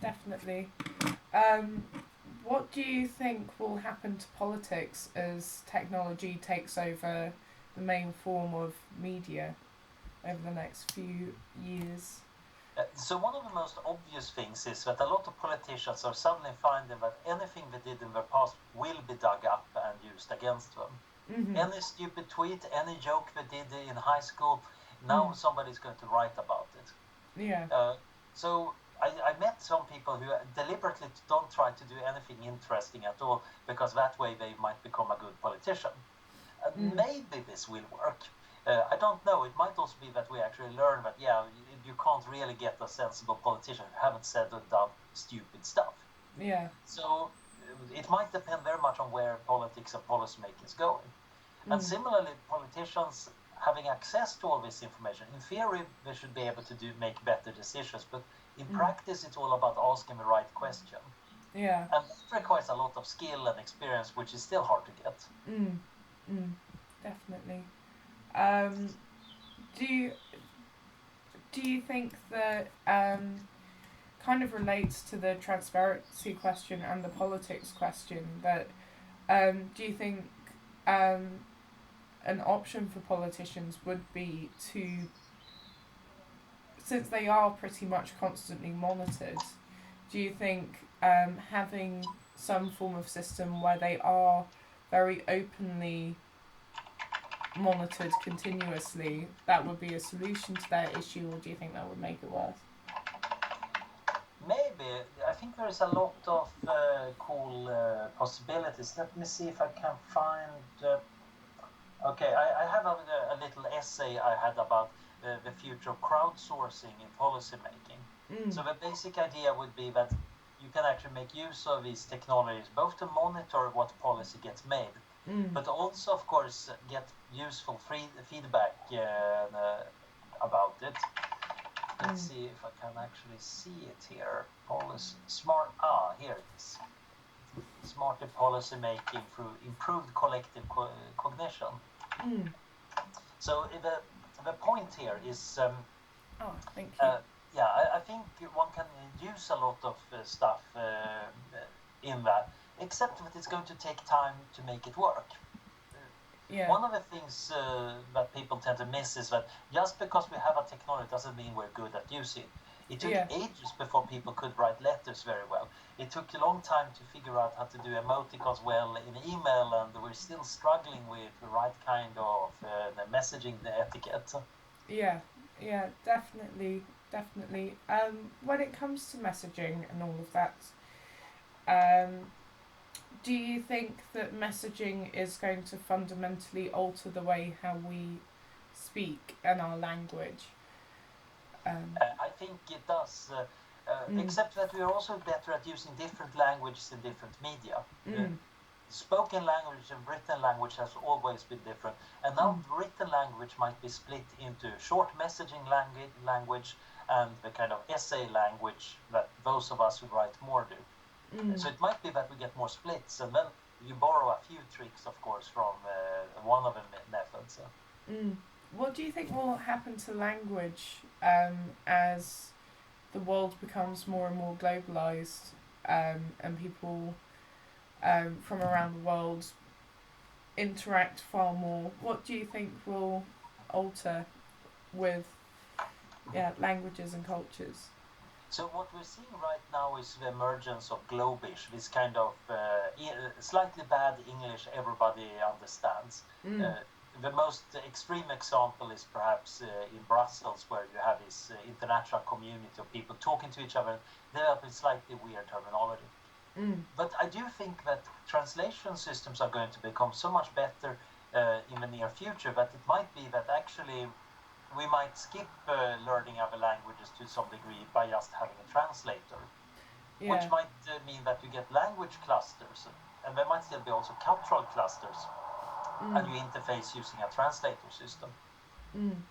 definitely. Um, what do you think will happen to politics as technology takes over the main form of media over the next few years? So one of the most obvious things is that a lot of politicians are suddenly finding that anything they did in their past will be dug up and used against them. Mm-hmm. Any stupid tweet, any joke they did in high school, now Mm. somebody's going to write about it. Yeah. So I met some people who deliberately don't try to do anything interesting at all because that way they might become a good politician. Mm. Maybe this will work. I don't know. It might also be that we actually learn that, yeah, you can't really get a sensible politician who haven't said or done stupid stuff. Yeah. So it might depend very much on where politics and policymaking is going. And Mm. similarly, politicians having access to all this information, in theory, they should be able to make better decisions. But in Mm. practice, it's all about asking the right question. Yeah. And that requires a lot of skill and experience, which is still hard to get. Mm. Mm. Definitely. Um, do you do you think that kind of relates to the transparency question and the politics question? That do you think um, an option for politicians would be to, since they are pretty much constantly monitored, do you think having some form of system where they are very openly monitored continuously, that would be a solution to that issue, or do you think that would make it worse? Maybe. I think there is a lot of cool possibilities. Let me see if I can find. Okay, I have a little essay I had about the future of crowdsourcing in policy making. Mm. So the basic idea would be that you can actually make use of these technologies both to monitor what policy gets made, Mm. but also, of course, get useful feedback about it. Let's Mm. see if I can actually see it here. Policy smart. Ah, here it is. Smarter policy making through improved collective cognition. Mm. So the point here is, Oh, thank you. uh, yeah, I think one can use a lot of stuff in that, except that it's going to take time to make it work. Yeah. One of the things that people tend to miss is that just because we have a technology doesn't mean we're good at using it. It took Yeah. ages before people could write letters very well. It took a long time to figure out how to do emoticons well in email, and we're still struggling with the right kind of the messaging, the etiquette. Yeah. Yeah. Definitely. Definitely. When it comes to messaging and all of that, um, do you think that messaging is going to fundamentally alter the way how we speak and our language? Um, I think it does, mm. except that we are also better at using different languages in different media. Mm. Spoken language and written language has always been different, and now Mm. written language might be split into short messaging language and the kind of essay language that those of us who write more do. Mm. So it might be that we get more splits, and then you borrow a few tricks, of course, from one of the methods. Mm. What do you think will happen to language as the world becomes more and more globalized and people from around the world interact far more? What do you think will alter with languages and cultures? So what we're seeing right now is the emergence of Globish, this kind of slightly bad English everybody understands. Mm. Uh, the most extreme example is perhaps in Brussels, where you have this international community of people talking to each other, developing slightly weird terminology. Mm. But I do think that translation systems are going to become so much better in the near future that it might be that actually we might skip learning other languages to some degree by just having a translator, which Yeah. might mean that you get language clusters, and there might still be also cultural clusters, Mm. and you interface using a translator system. Mm.